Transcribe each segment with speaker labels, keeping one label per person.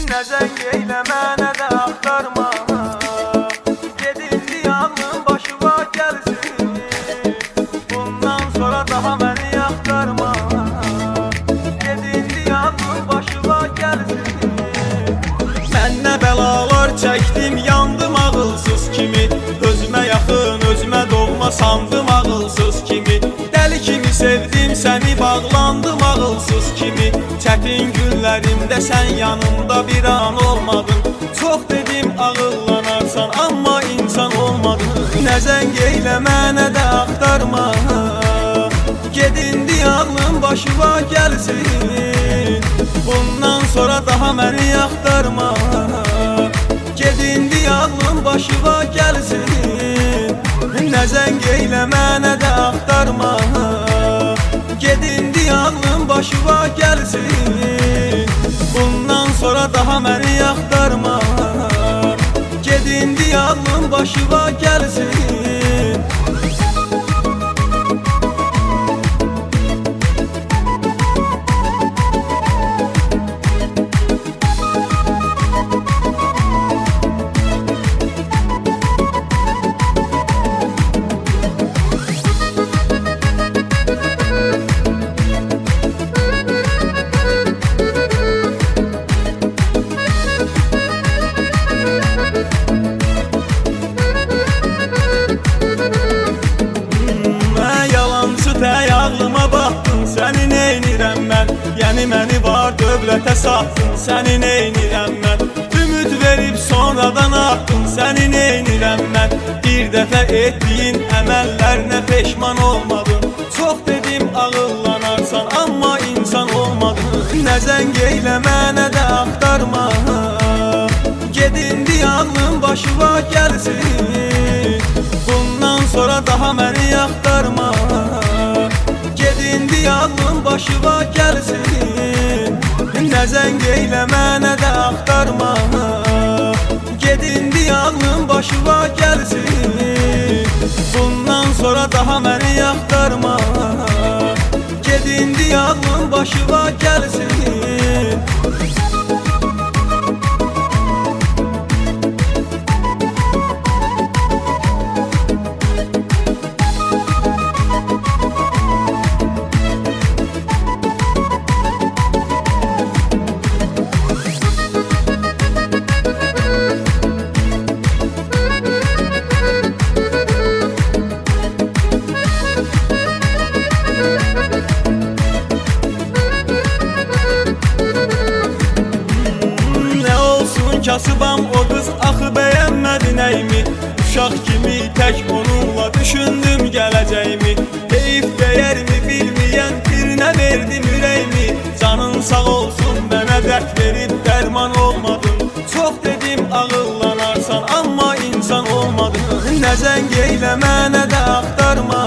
Speaker 1: Nə zəng eyləmə, nə də axtarma. Gedildi yanın başıma gəlsin. Bundan sonra daha məni axtarma. Gedildi yanın başıma gəlsin. Mən nə bəlalar çəkdim, yandım ağılsız kimi. Özümə yaxın, özümə doğma sandım ağılsız kimi. Dəli kimi sevdim səni, bağlandım ağılsız kimi. Çətin günlərimdə sən yanımda bir an olmadın. Çox dedim ağıllanarsan, amma insan olmadın. Nə zəng eyləmə, nə də axtarma. Gedindi ağlım başıma gəlsin. Bundan sonra daha məni axtarma. Gedindi ağlım başıma gəlsin. Nə zəng eyləmə, nə də axtarma. Gedindi ağlım başıma gəlsin. Bundan sonra daha məni axtarma. Gedindi ağlım başıma gəlsin. Ağlıma baxdın, səni neynirəm mən? Yəni məni var dövlətə satdın, səni neynirəm mən? Ümid verib sonradan atdın, səni neynirəm mən? Bir dəfə etdiyin əməllərinə peşman olmadın. Çox dedim ağıllanarsan, amma insan olmadın. Nə zəng eyləmə, nə də axtarma. Gedindi ağlım başıma gəlsin. Bundan sonra daha məni axtarma. Gedindi ağlım başıma gəlsin. Nə zəng eyləmə, nə də axtarma. Gedindi ağlım başıma gəlsin. Bundan sonra daha məni axtarma. Gedindi ağlım başıma gəlsin. Kasıbam o qız, axı bəyənmədi nəyimi? Uşaq kimi tək onunla düşündüm gələcəyimi. Heyf dəyərmi bilməyən birinə verdim ürəyimi. Canın sağ olsun, mənə dərd verib dərman olmadın. Çox dedim ağıllanarsan, amma insan olmadın. Nə zəng eyləmə, nə də axtarma.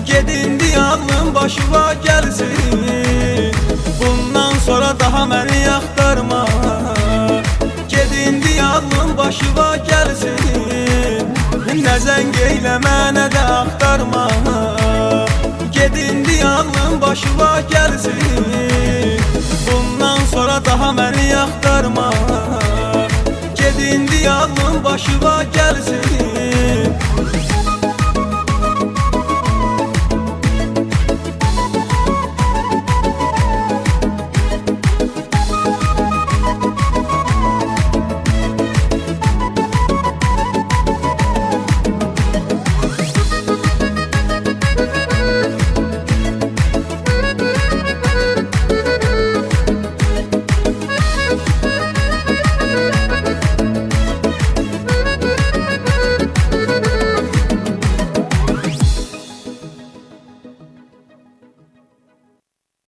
Speaker 1: Gedindi ağlım başıma gəlsin. Bundan sonra daha məni axtarma. Gedindi ağlım başıma gəlsin. Nə zəng eyləmə, nə də axtarma. Gedindi ağlım başıma gəlsin. Bundan sonra daha məni axtarma. Gedindi ağlım başıma gəlsin.